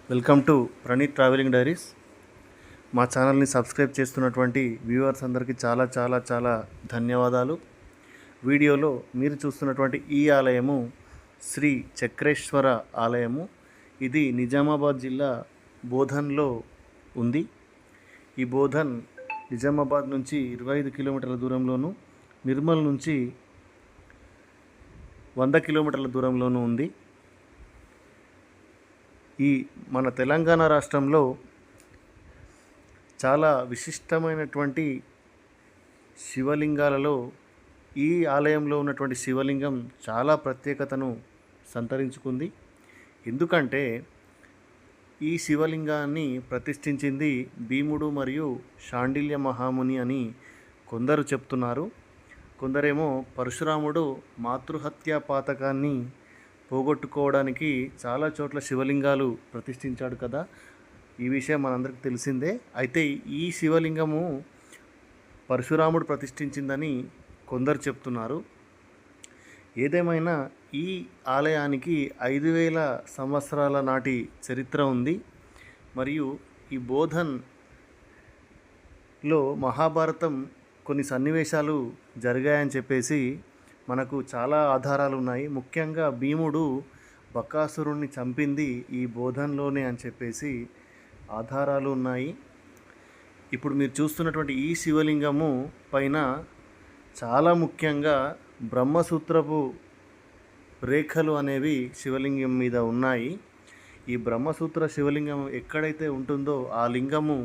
Welcome to Praneeth travelling diaries. మా ఛానల్ని subscribe చేస్తున్నటువంటి వ్యూవర్స్ అందరికీ చాలా చాలా చాలా ధన్యవాదాలు. వీడియోలో మీరు చూస్తున్నటువంటి ఈ ఆలయము శ్రీ చక్రేశ్వర ఆలయము. ఇది నిజామాబాద్ జిల్లా బోధన్లో ఉంది. ఈ బోధన్ నిజామాబాద్ నుంచి 25 కిలోమీటర్ల దూరంలోను, నిర్మల్ నుంచి 100 కిలోమీటర్ల దూరంలోనూ ఉంది. ఈ మన తెలంగాణ రాష్ట్రంలో చాలా విశిష్టమైనటువంటి శివలింగాలలో ఈ ఆలయంలో ఉన్నటువంటి శివలింగం చాలా ప్రత్యేకతను సంతరించుకుంది. ఎందుకంటే ఈ శివలింగాన్ని ప్రతిష్ఠించింది భీముడు మరియు శాండిల్య మహాముని అని కొందరు చెప్తున్నారు. కొందరేమో పరశురాముడు మాతృహత్యా పాతకాన్ని పోగొట్టుకోవడానికి చాలా చోట్ల శివలింగాలు ప్రతిష్ఠించాడు కదా. ఈ విషయం మనందరికీ తెలిసిందే. అయితే ఈ శివలింగము పరశురాముడు ప్రతిష్ఠించిందని కొందరు చెప్తున్నారు. ఏదేమైనా ఈ ఆలయానికి 5000 సంవత్సరాల నాటి చరిత్ర ఉంది. మరియు ఈ బోధన్లో మహాభారతం కొన్ని సన్నివేశాలు జరిగాయని చెప్పేసి మనకు చాలా ఆధారాలు ఉన్నాయి. ముఖ్యంగా భీముడు బకాసురుణ్ణి చంపింది ఈ బోధన్లోనే అని చెప్పేసి ఆధారాలు ఉన్నాయి. ఇప్పుడు మీరు చూస్తున్నటువంటి ఈ శివలింగము పైన చాలా ముఖ్యంగా బ్రహ్మసూత్రపు రేఖలు అనేవి శివలింగం మీద ఉన్నాయి. ఈ బ్రహ్మసూత్ర శివలింగం ఎక్కడైతే ఉంటుందో ఆ లింగము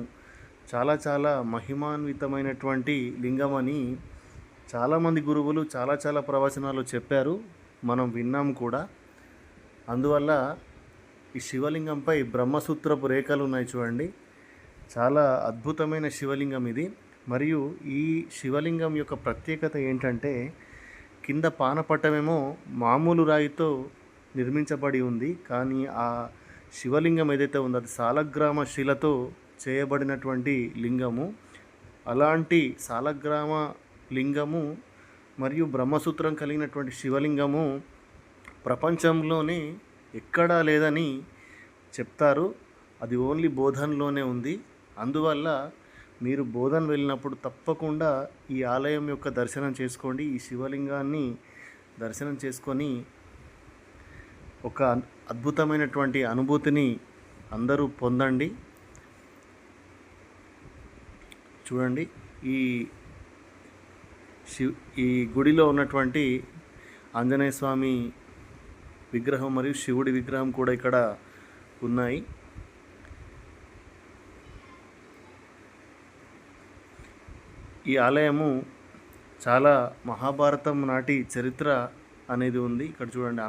చాలా చాలా మహిమాన్వితమైనటువంటి లింగం అని చాలామంది గురువులు చాలా చాలా ప్రవచనాలు చెప్పారు, మనం విన్నాం కూడా. అందువల్ల ఈ శివలింగంపై బ్రహ్మసూత్రపు రేఖలు ఉన్నాయి చూడండి. చాలా అద్భుతమైన శివలింగం ఇది. మరియు ఈ శివలింగం యొక్క ప్రత్యేకత ఏంటంటే కింద పానపట్టమేమో మామూలు రాయితో నిర్మించబడి ఉంది. కానీ ఆ శివలింగం ఏదైతే ఉందో అది సాలగ్రామ శిలతో చేయబడినటువంటి లింగము. అలాంటి సాలగ్రామ లింగము మరియు బ్రహ్మసూత్రం కలిగినటువంటి శివలింగము ప్రపంచంలోనే ఎక్కడా లేదని చెప్తారు. అది ఓన్లీ బోధన్లోనే ఉంది. అందువల్ల మీరు బోధన్ వెళ్ళినప్పుడు తప్పకుండా ఈ ఆలయం యొక్క దర్శనం చేసుకోండి. ఈ శివలింగాన్ని దర్శనం చేసుకొని ఒక అద్భుతమైనటువంటి అనుభూతిని అందరూ పొందండి. చూడండి, ఈ గుడిలో ఉన్నటువంటి ఆంజనేయ స్వామి విగ్రహం మరియు శివుడి విగ్రహం కూడా ఇక్కడ ఉన్నాయి. ఈ ఆలయము చాలా మహాభారతం నాటి చరిత్ర అనేది ఉంది. ఇక్కడ చూడండి,